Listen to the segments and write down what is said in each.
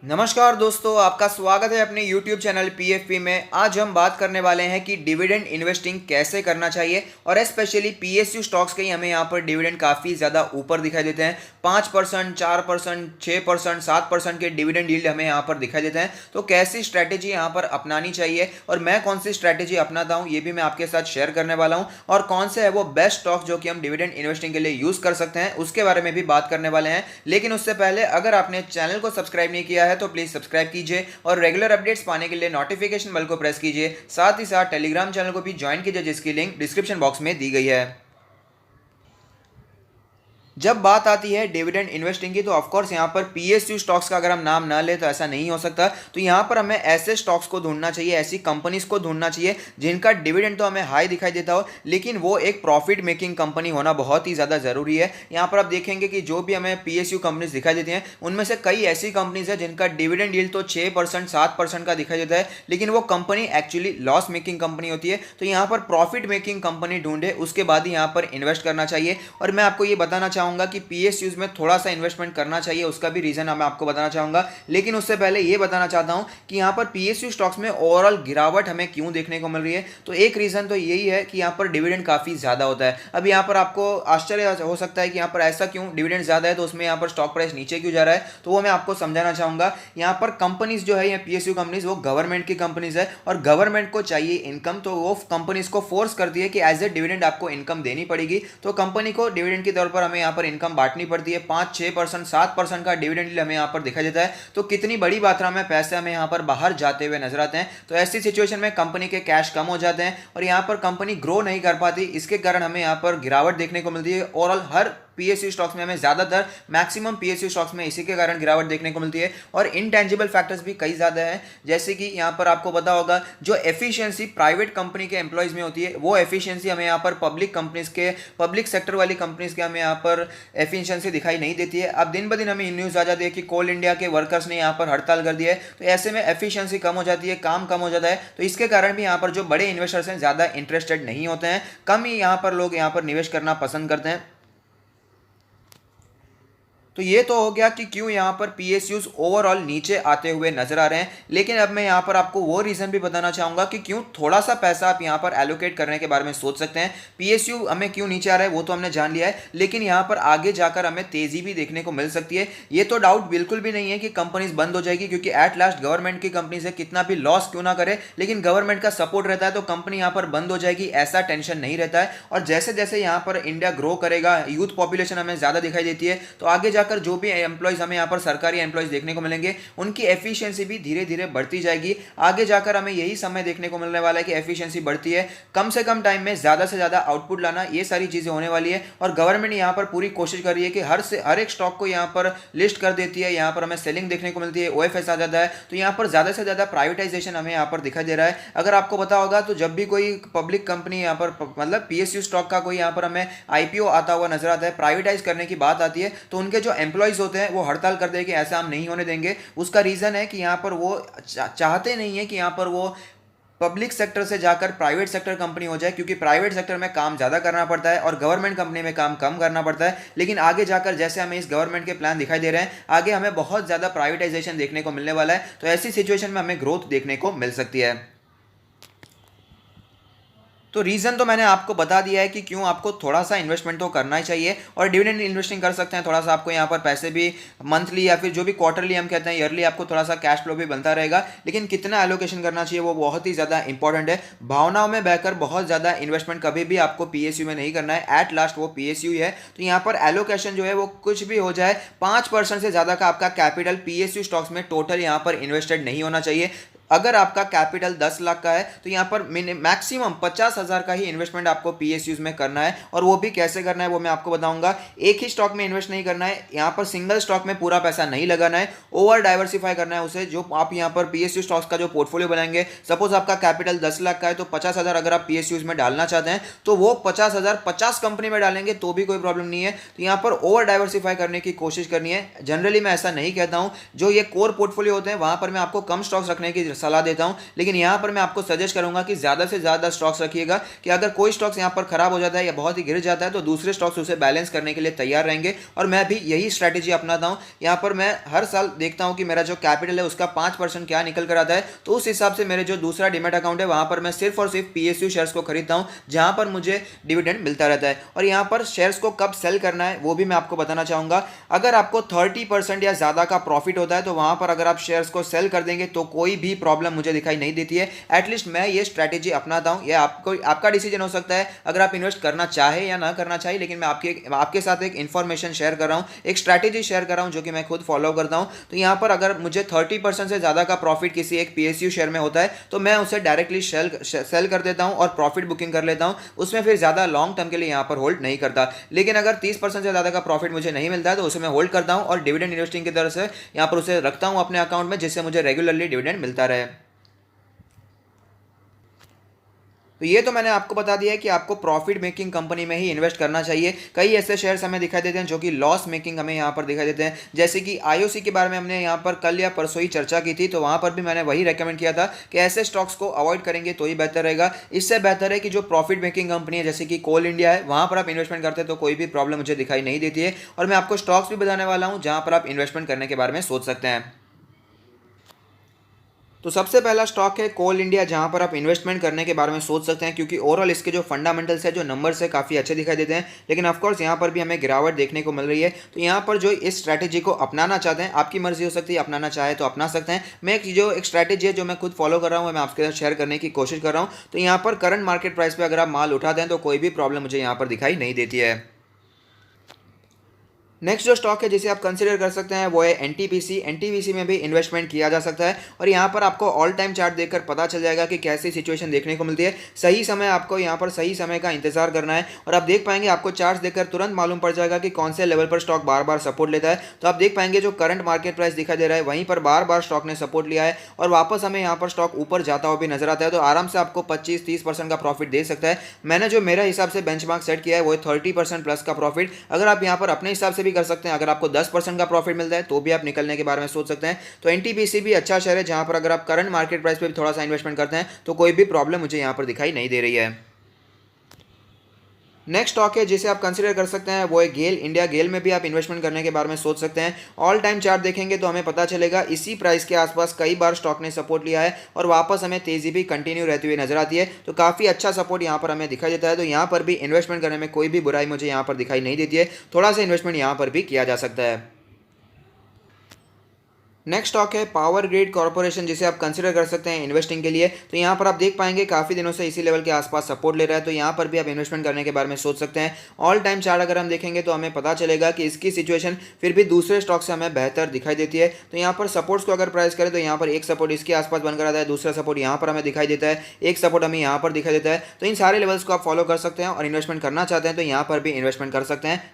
नमस्कार दोस्तों, आपका स्वागत है अपने YouTube चैनल PFP में। आज हम बात करने वाले हैं कि डिविडेंड इन्वेस्टिंग कैसे करना चाहिए और स्पेशली PSU स्टॉक्स के ही हमें यहाँ पर डिविडेंड काफ़ी ज़्यादा ऊपर दिखाई देते हैं। 5%, 4%, 6%, 7% के डिविडेंड यील्ड हमें यहाँ पर दिखाई देते हैं। तो कैसी स्ट्रैटेजी यहाँ पर अपनानी चाहिए और मैं कौन सी स्ट्रैटेजी अपनाता हूँ ये भी मैं आपके साथ शेयर करने वाला हूँ, और कौन से है वो बेस्ट स्टॉक जो कि हम डिविडेंड इन्वेस्टिंग के लिए यूज़ कर सकते हैं उसके बारे में भी बात करने वाले हैं। लेकिन उससे पहले अगर आपने चैनल को सब्सक्राइब नहीं किया है तो प्लीज सब्सक्राइब कीजिए और रेगुलर अपडेट्स पाने के लिए नोटिफिकेशन बेल को प्रेस कीजिए। साथ ही साथ टेलीग्राम चैनल को भी ज्वाइन कीजिए जिसकी लिंक डिस्क्रिप्शन बॉक्स में दी गई है। जब बात आती है डिविडेंड इन्वेस्टिंग की तो ऑफकोर्स यहाँ पर पीएसयू स्टॉक्स का अगर हम नाम ना ले तो ऐसा नहीं हो सकता। तो यहाँ पर हमें ऐसे स्टॉक्स को ढूंढना चाहिए, ऐसी कंपनीज को ढूंढना चाहिए जिनका डिविडेंड तो हमें हाई दिखाई देता हो लेकिन वो एक प्रॉफिट मेकिंग कंपनी होना बहुत ही ज़्यादा ज़रूरी है। यहाँ पर आप देखेंगे कि जो भी हमें पीएसयू कंपनीज दिखाई देती हैं उनमें से कई ऐसी कंपनीज है जिनका डिविडेंड यील्ड तो 6%, 7% का दिखाई देता है लेकिन वो company actually loss making company होती है। तो यहाँ पर प्रॉफिट मेकिंग कंपनी ढूंढे उसके बाद ही यहाँ पर इन्वेस्ट करना चाहिए। और मैं आपको ये बताना चाहूँगा कि पीएसयूज में थोड़ा सा इन्वेस्टमेंट करना चाहिए, उसका भी रीजन मैं आपको बताना चाहूंगा। लेकिन उससे पहले ये बताना चाहता हूं कि यहाँ पर पीएसयू स्टॉक्स में ओवरऑल गिरावट हमें क्यों देखने को मिल रही है। तो एक रीजन तो यही है कि यहाँ पर डिविडेंड काफी ज्यादा होता है। अब यहाँ पर आपको आश्चर्य हो सकता है कि यहाँ पर ऐसा क्यों, डिविडेंड ज्यादा है तो उसमें यहाँ पर स्टॉक प्राइस नीचे क्यों जा रहा है। तो वो मैं आपको समझाना चाहूंगा। यहाँ पर कंपनीज जो है या पीएसयू कंपनीज वो गवर्नमेंट की कंपनीज है और गवर्नमेंट को चाहिए इनकम, तो वो कंपनीज को फोर्स करती है कि एज ए डिविडेंड आपको इनकम देनी पड़ेगी। तो कंपनी को डिविडेंड के तौर पर हमें यहाँ पर इनकम बांटनी पड़ती है। 5-6%, 7% का डिविडेंड हमें यहाँ पर दिखाई देता है। तो कितनी बड़ी मात्रा में पैसे हमें यहाँ पर बाहर जाते हुए नजर आते हैं। तो ऐसी सिचुएशन में कंपनी के कैश कम हो जाते हैं और यहाँ पर कंपनी ग्रो नहीं कर पाती। इसके कारण हमें यहाँ पर गिरावट देखने को मिलती है। ओवरऑल हर पीएसयू स्टॉक्स में हमें ज्यादातर मैक्सिमम पीएसयू स्टॉक्स में इसी के कारण गिरावट देखने को मिलती है। और इनटेंजिबल फैक्टर्स भी कई ज्यादा है, जैसे कि यहाँ पर आपको पता होगा जो एफिशिएंसी प्राइवेट कंपनी के एम्प्लॉयज में होती है वो एफिशिएंसी हमें यहाँ पर पब्लिक कंपनीज के, पब्लिक सेक्टर वाली कंपनीज के हमें यहाँ पर एफिशिएंसी दिखाई नहीं देती है। अब दिन ब दिन हमें न्यूज आ जाती है कि कोल इंडिया के वर्कर्स ने यहाँ पर हड़ताल कर दिया है। तो ऐसे में एफिशिएंसी कम हो जाती है, काम कम हो जाता है। तो इसके कारण भी यहाँ पर जो बड़े इन्वेस्टर्स हैं ज्यादा इंटरेस्टेड नहीं होते हैं, कम ही यहाँ पर लोग यहाँ पर निवेश करना पसंद करते हैं। तो ये तो हो गया कि क्यों यहाँ पर पीएसयूज ओवरऑल नीचे आते हुए नजर आ रहे हैं। लेकिन अब मैं यहाँ पर आपको वो रीजन भी बताना चाहूंगा कि क्यों थोड़ा सा पैसा आप यहाँ पर एलोकेट करने के बारे में सोच सकते हैं। पीएसयू हमें क्यों नीचे आ रहा है वो तो हमने जान लिया है, लेकिन यहाँ पर आगे जाकर हमें तेजी भी देखने को मिल सकती है। ये तो डाउट बिल्कुल भी नहीं है कि कंपनीज बंद हो जाएगी, क्योंकि एट लास्ट गवर्नमेंट की कंपनीज है, कितना भी लॉस क्यों ना करे लेकिन गवर्नमेंट का सपोर्ट रहता है तो कंपनी यहाँ पर बंद हो जाएगी ऐसा टेंशन नहीं रहता है। और जैसे जैसे यहाँ पर इंडिया ग्रो करेगा, यूथ पॉपुलेशन हमें ज्यादा दिखाई देती है, तो आगे जाकर जो भी एम्प्लॉयज हमें यहाँ पर सरकारी एम्प्लॉयज देखने को मिलेंगे उनकी एफिशिएंसी भी धीरे धीरे बढ़ती जाएगी। आगे जाकर हमें यही समय देखने को मिलने वाला है कि एफिशिएंसी बढ़ती है, कम से कम टाइम में ज्यादा से ज्यादा आउटपुट लाना, ये सारी चीजें होने वाली है। और गवर्नमेंट यहाँ पर पूरी कोशिश कर रही है कि हर एक स्टॉक को यहाँ पर लिस्ट कर देती है, यहाँ पर हमें सेलिंग देखने को मिलती है, ओएफएस आ जाता है। तो यहाँ पर ज्यादा से ज्यादा प्राइवेटाइजेशन हमें यहाँ पर दिखाई दे रहा है। अगर आपको पता होगा तो जब भी कोई पब्लिक कंपनी यहाँ पर मतलब पीएसयू स्टॉक का कोई यहाँ पर हमें आईपीओ आता हुआ नजर आता है, प्राइवेटाइज करने की बात आती है, तो उनके जो एम्प्लॉयज होते हैं वो हड़ताल कर दे कि ऐसा हम नहीं होने देंगे। उसका रीजन है कि यहाँ पर वो चाहते नहीं है कि यहाँ पर वो पब्लिक सेक्टर से जाकर प्राइवेट सेक्टर कंपनी हो जाए, क्योंकि प्राइवेट सेक्टर में काम ज़्यादा करना पड़ता है और गवर्नमेंट कंपनी में काम कम करना पड़ता है। लेकिन आगे जाकर जैसे हमें इस गवर्नमेंट के प्लान दिखाई दे रहे हैं, आगे हमें बहुत ज़्यादा प्राइवेटाइजेशन देखने को मिलने वाला है। तो ऐसी सिचुएशन में हमें ग्रोथ देखने को मिल सकती है। तो रीज़न तो मैंने आपको बता दिया है कि क्यों आपको थोड़ा सा इन्वेस्टमेंट तो करना ही चाहिए और डिविडेंड इन्वेस्टिंग कर सकते हैं। थोड़ा सा आपको यहाँ पर पैसे भी मंथली या फिर जो भी क्वार्टरली हम कहते हैं ईयरली आपको थोड़ा सा कैश फ्लो भी बनता रहेगा। लेकिन कितना एलोकेशन करना चाहिए वो बहुत ही ज़्यादा इंपॉर्टेंट है। भावनाओं में बहकर बहुत ज़्यादा इन्वेस्टमेंट कभी भी आपको पीएसयू में नहीं करना है। एट लास्ट वो पीएसयू ही है। तो यहाँ पर एलोकेशन जो है वो कुछ भी हो जाए, 5% से ज़्यादा का आपका कैपिटल पीएसयू स्टॉक्स में टोटल यहाँ पर इन्वेस्टेड नहीं होना चाहिए। अगर आपका कैपिटल 10 लाख का है तो यहाँ पर मैक्सिमम 50,000 का ही इन्वेस्टमेंट आपको पीएसयूज में करना है। और वो भी कैसे करना है वो मैं आपको बताऊंगा। एक ही स्टॉक में इन्वेस्ट नहीं करना है, यहाँ पर सिंगल स्टॉक में पूरा पैसा नहीं लगाना है, ओवर डाइवर्सिफाई करना है उसे। जो आप यहाँ पर पीएसयू स्टॉक्स का जो पोर्टफोलियो बनाएंगे, सपोज आपका कैपिटल 10 लाख का है तो 50,000 अगर आप पीएसयूज में डालना चाहते हैं तो वो 50,000 50 कंपनी में डालेंगे तो भी कोई प्रॉब्लम नहीं है। तो यहाँ पर ओवर डाइवर्सिफाई करने की कोशिश करनी है। जनरली मैं ऐसा नहीं कहता हूँ, जो ये कोर पोर्टफोलियो होते हैं वहां पर मैं आपको कम स्टॉक्स रखने की सलाह देता हूं, लेकिन यहां पर मैं आपको सजेस्ट करूंगा कि ज़्यादा से ज़्यादा स्टॉक्स रखिएगा कि अगर कोई स्टॉक्स यहां पर खराब हो जाता है या बहुत ही गिर जाता है तो दूसरे स्टॉक्स उसे बैलेंस करने के लिए तैयार रहेंगे। और मैं भी यही स्ट्रैटेजी अपनाता हूं। यहां पर मैं हर साल देखता हूं कि मेरा जो कैपिटल है उसका 5% क्या निकल कर आता है, तो उस हिसाब से मेरे जो दूसरा डीमैट अकाउंट है वहां पर मैं सिर्फ और सिर्फ पीएसयू शेयर्स को खरीदता हूं, जहां पर मुझे डिविडेंड मिलता रहता है। और यहां पर शेयर्स को कब सेल करना है वो भी मैं आपको बताना चाहूंगा। अगर आपको 30% या ज्यादा का प्रॉफिट होता है तो वहां पर अगर आप शेयर्स को सेल कर देंगे तो कोई भी प्रॉब्लम मुझे दिखाई नहीं देती है। एटलीस्ट मैं ये स्ट्रैटेजी अपनाता हूं। यह आपको आपका डिसीजन हो सकता है अगर आप इन्वेस्ट करना चाहे या ना करना चाहिए, लेकिन मैं आपके साथ एक इन्फॉर्मेशन शेयर कर रहा हूं, एक स्ट्रैटेजी शेयर कर रहा हूं जो कि मैं खुद फॉलो करता हूं। तो यहां पर अगर मुझे 30% से ज्यादा का प्रॉफिट किसी एक पीएसयू शेयर में होता है तो मैं उसे डायरेक्टली सेल कर देता हूं और प्रॉफिट बुकिंग कर लेता हूं। उसमें फिर ज्यादा लॉन्ग टर्म के लिए यहां पर होल्ड नहीं करता। लेकिन अगर 30% से ज्यादा का प्रॉफिट मुझे नहीं मिलता है तो उसे मैं होल्ड करता हूं और डिविडेंड इन्वेस्टिंग की तरह से यहां पर उसे रखता हूं अपने अकाउंट में, जिससे मुझे रेगुलरली डिविडेंड मिलता रहे। तो ये तो मैंने आपको बता दिया है कि आपको प्रॉफिट मेकिंग कंपनी में ही इन्वेस्ट करना चाहिए। कई ऐसे शेयर्स हमें दिखाई देते हैं जो कि लॉस मेकिंग हमें यहाँ पर दिखाई देते हैं, जैसे कि आईओसी के बारे में हमने यहाँ पर कल या परसों ही चर्चा की थी, तो वहाँ पर भी मैंने वही रेकमेंड किया था कि ऐसे स्टॉक्स को अवॉइड करेंगे तो ही बेहतर रहेगा। इससे बेहतर है कि जो प्रॉफिट मेकिंग कंपनी है जैसे कि कोल इंडिया है वहाँ पर आप इन्वेस्टमेंट करते हैं तो कोई भी प्रॉब्लम मुझे दिखाई नहीं देती है। और मैं आपको स्टॉक्स भी बताने वाला हूँ जहाँ पर आप इन्वेस्टमेंट करने के बारे में सोच सकते हैं। तो सबसे पहला स्टॉक है कोल इंडिया, जहां पर आप इन्वेस्टमेंट करने के बारे में सोच सकते हैं, क्योंकि ओवरऑल इसके जो फंडामेंटल्स है, जो नंबर्स है, काफ़ी अच्छे दिखाई देते हैं। लेकिन ऑफकोर्स यहां पर भी हमें गिरावट देखने को मिल रही है। तो यहां पर जो इस स्ट्रैटेजी को अपनाना चाहते हैं, आपकी मर्जी हो सकती है, अपनाना चाहे तो अपना सकते हैं। मैं एक स्ट्रैटेजी है जो मैं खुद फॉलो कर रहा हूँ, मैं आपके साथ शेयर करने की कोशिश कर रहा हूँ। तो यहाँ पर करंट मार्केट प्राइस पर अगर आप माल उठाते हैं तो कोई भी प्रॉब्लम मुझे यहाँ पर दिखाई नहीं देती है। नेक्स्ट जो स्टॉक है जिसे आप कंसीडर कर सकते हैं वो है एनटीपीसी। एनटीपीसी में भी इन्वेस्टमेंट किया जा सकता है और यहाँ पर आपको ऑल टाइम चार्ट देखकर पता चल जाएगा कि कैसी सिचुएशन देखने को मिलती है। सही समय आपको यहाँ पर सही समय का इंतजार करना है और आप देख पाएंगे, आपको चार्ट देखकर तुरंत मालूम पड़ जाएगा कि कौन से लेवल पर स्टॉक बार बार सपोर्ट लेता है। तो आप देख पाएंगे जो करंट मार्केट प्राइस दिखाई दे रहा है वहीं पर बार बार स्टॉक ने सपोर्ट लिया है और वापस हमें यहाँ पर स्टॉक ऊपर जाता हुआ भी नजर आता है। तो आराम से आपको 25-30% का प्रॉफिट दे सकता है। मैंने जो मेरा हिसाब से बेंचमार्क सेट किया है वो 30% प्लस का प्रॉफिट। अगर आप यहाँ पर अपने हिसाब से भी कर सकते हैं, अगर आपको 10% का प्रॉफिट मिलता है तो भी आप निकलने के बारे में सोच सकते हैं। तो एनटीपीसी भी अच्छा शेयर है जहां पर अगर आप करंट मार्केट प्राइस पे भी थोड़ा सा इन्वेस्टमेंट करते हैं तो कोई भी प्रॉब्लम मुझे यहां पर दिखाई नहीं दे रही है। नेक्स्ट स्टॉक है जिसे आप कंसीडर कर सकते हैं वो है गेल इंडिया। गेल में भी आप इन्वेस्टमेंट करने के बारे में सोच सकते हैं। ऑल टाइम चार्ट देखेंगे तो हमें पता चलेगा इसी प्राइस के आसपास कई बार स्टॉक ने सपोर्ट लिया है और वापस हमें तेजी भी कंटिन्यू रहती हुई नजर आती है। तो काफ़ी अच्छा सपोर्ट यहाँ पर हमें दिखाई देता है। तो यहाँ पर भी इन्वेस्टमेंट करने में कोई भी बुराई मुझे यहाँ पर दिखाई नहीं देती है। थोड़ा सा इन्वेस्टमेंट यहाँ पर भी किया जा सकता है। नेक्स्ट स्टॉक है पावर ग्रिड कॉर्पोरेशन, जिसे आप कंसीडर कर सकते हैं इन्वेस्टिंग के लिए। तो यहाँ पर आप देख पाएंगे काफ़ी दिनों से इसी लेवल के आसपास सपोर्ट ले रहा है, तो यहाँ पर भी आप इन्वेस्टमेंट करने के बारे में सोच सकते हैं। ऑल टाइम चार्ट अगर हम देखेंगे तो हमें पता चलेगा कि इसकी सिचुएशन फिर भी दूसरे स्टॉक से हमें बेहतर दिखाई देती है। तो यहाँ पर सपोर्ट्स को अगर प्राइस करें तो यहाँ पर एक सपोर्ट इसके आसपास बनकर आता है, दूसरा सपोर्ट यहाँ पर हमें दिखाई देता है, एक सपोर्ट हमें यहाँ पर दिखाई देता है। तो इन सारे लेवल्स को आप फॉलो कर सकते हैं और इन्वेस्टमेंट करना चाहते हैं तो यहाँ पर भी इन्वेस्टमेंट कर सकते हैं।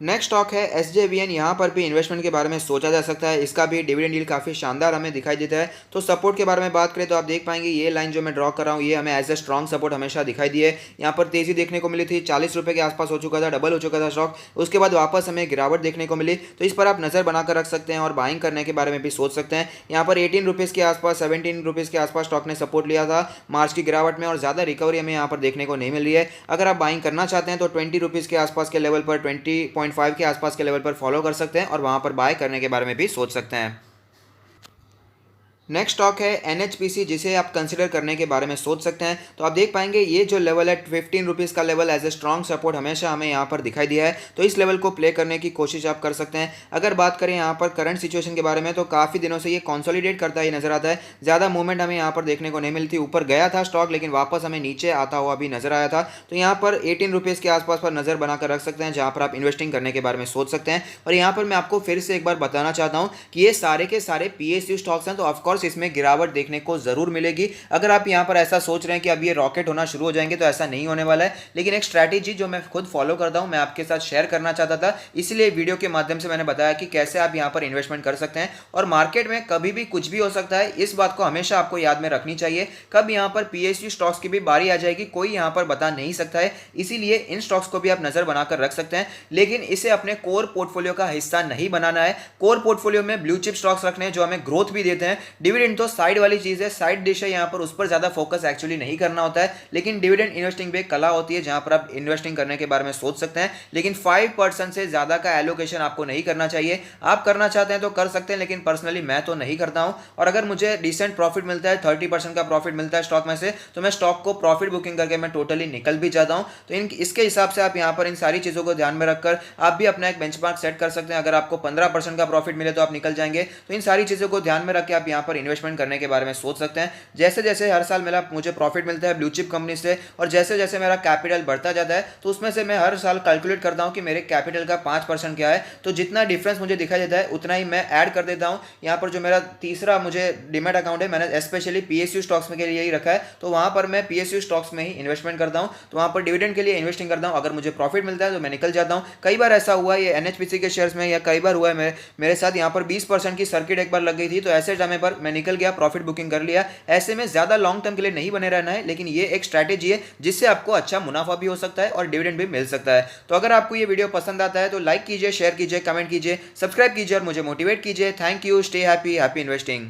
नेक्स्ट स्टॉक है एसजेवीएन। यहाँ पर भी इन्वेस्टमेंट के बारे में सोचा जा सकता है। इसका भी डिविडेंड यील्ड काफ़ी शानदार हमें दिखाई देता है। तो सपोर्ट के बारे में बात करें तो आप देख पाएंगे ये लाइन जो मैं ड्रॉ कर रहा हूँ ये हमें एज ए स्ट्रॉन्ग सपोर्ट हमेशा दिखाई दी है। यहाँ पर तेजी देखने को मिली थी, 40 रुपये के आसपास हो चुका था, डबल हो चुका था स्टॉक। उसके बाद वापस हमें गिरावट देखने को मिली, तो इस पर आप नज़र बनाकर रख सकते हैं और बाइंग करने के बारे में भी सोच सकते हैं। यहाँ पर 18 रुपीज़ के आसपास, 17 रुपीज़ के आसपास स्टॉक ने सपोर्ट लिया था मार्च की गिरावट में और ज़्यादा रिकवरी हमें यहाँ पर देखने को नहीं मिल रही है। अगर आप बाइंग करना चाहते हैं तो 20 रुपीज़ के आसपास के लेवल पर, 20.5 के आसपास के लेवल पर फॉलो कर सकते हैं और वहां पर बाय करने के बारे में भी सोच सकते हैं। नेक्स्ट स्टॉक है एनएचपीसी, जिसे आप कंसीडर करने के बारे में सोच सकते हैं। तो आप देख पाएंगे ये जो लेवल है 15 रुपीज़ का level as a strong support हमेशा हमें यहाँ पर दिखाई दिया है। तो इस लेवल को प्ले करने की कोशिश आप कर सकते हैं। अगर बात करें यहाँ पर करंट सिचुएशन के बारे में तो काफ़ी दिनों से ये कंसोलिडेट करता ही नजर आता है। ज़्यादा मूवमेंट हमें यहाँ पर देखने को नहीं मिलती। ऊपर गया था स्टॉक लेकिन वापस हमें नीचे आता हुआ भी नजर आया था। तो यहाँ पर 18 रुपीज़ के आसपास पर नजर बनाकर रख सकते हैं जहाँ पर आप इन्वेस्टिंग करने के बारे में सोच सकते हैं। और यहाँ पर मैं आपको फिर से एक बार बताना चाहता हूँ कि ये सारे के सारे पीएसयू स्टॉक्स हैं। तो ऑफकोर्स ऑफकोर्स इसमें गिरावट देखने को जरूर मिलेगी। अगर आप यहाँ पर ऐसा सोच रहे हैं कि अब ये रॉकेट होना शुरू हो जाएंगे, तो ऐसा नहीं होने वाला है। लेकिन एक स्ट्रैटेजी जो मैं खुद फॉलो करता हूँ, मैं आपके साथ शेयर करना चाहता था, इसलिए वीडियो के माध्यम से मैंने बताया कि कैसे आप यहाँ पर इन्वेस्टमेंट कर सकते हैं। और मार्केट में कभी भी कुछ भी हो सकता है, इस बात को हमेशा आपको याद में रखनी चाहिए। कब यहाँ पर पीएसयू स्टॉक्स की भी बारी आ जाएगी, कोई यहाँ पर बता नहीं सकता है। इसीलिए इन स्टॉक्स को भी आप नजर बनाकर रख सकते हैं, लेकिन इसे अपने कोर पोर्टफोलियो का हिस्सा नहीं बनाना है। कोर पोर्टफोलियो में ब्लू चिप स्टॉक्स रखने हैं जो हमें ग्रोथ भी देते हैं। डिविडेंड तो साइड वाली चीज है, साइड डिश है, यहाँ पर उस पर ज्यादा फोकस एक्चुअली नहीं करना होता है। लेकिन डिविडेंड इन्वेस्टिंग भी एक कला होती है, जहां पर आप इन्वेस्टिंग करने के बारे में सोच सकते हैं। लेकिन 5% से ज्यादा का एलोकेशन आपको नहीं करना चाहिए। आप करना चाहते हैं तो कर सकते हैं, लेकिन पर्सनली मैं तो नहीं करता हूं। और अगर मुझे डिसेंट प्रॉफिट मिलता है, 30% का प्रॉफिट मिलता है स्टॉक में से, तो मैं स्टॉक को प्रॉफिट बुकिंग करके मैं टोटली निकल भी जाता हूं। तो इसके हिसाब से आप यहाँ पर इन सारी चीजों को ध्यान में रखकर आप भी अपना एक बेंचमार्क सेट कर सकते हैं। अगर आपको 15% का प्रॉफिट मिले तो आप निकल जाएंगे। तो इन सारी चीजों को ध्यान में रख के आप यहाँ पर इन्वेस्टमेंट करने के बारे में सोच सकते हैं। जैसे जैसे हर साल मुझे प्रॉफिट मिलता है ब्लू चिप कंपनी से, और जैसे जैसे मेरा कैपिटल बढ़ता जाता है, तो उसमें से मैं हर साल कैलकुलेट करता हूं कि मेरे कैपिटल का 5% क्या है। तो जितना डिफरेंस मुझे दिखाई देता है उतना ही मैं ऐड कर देता हूं। यहाँ पर जो मेरा तीसरा मुझे डिमेट अकाउंट है, मैंने स्पेशली पीएसयू स्टॉक्स में के लिए ही रखा है। तो वहां पर मैं पीएसयू स्टॉक्स में ही इन्वेस्टमेंट करता हूं। तो वहां पर डिविडेंड के लिए इन्वेस्टिंग करता हूं। अगर मुझे प्रॉफिट मिलता है तो मैं निकल जाता हूं। कई बार ऐसा हुआ है, ये एनएचपीसी के शेयर्स में, या कई बार हुआ है मेरे साथ, यहाँ पर 20% की सर्किट एक बार लग गई थी। तो ऐसे समय पर मैं निकल गया, प्रॉफिट बुकिंग कर लिया। ऐसे में ज्यादा लॉन्ग टर्म के लिए नहीं बने रहना है, लेकिन ये एक स्ट्रैटेजी है जिससे आपको अच्छा मुनाफा भी हो सकता है और डिविडेंड भी मिल सकता है। तो अगर आपको ये वीडियो पसंद आता है तो लाइक कीजिए, शेयर कीजिए, कमेंट कीजिए, सब्सक्राइब कीजिए और मुझे मोटिवेट कीजिए। Thank you, stay happy, happy investing.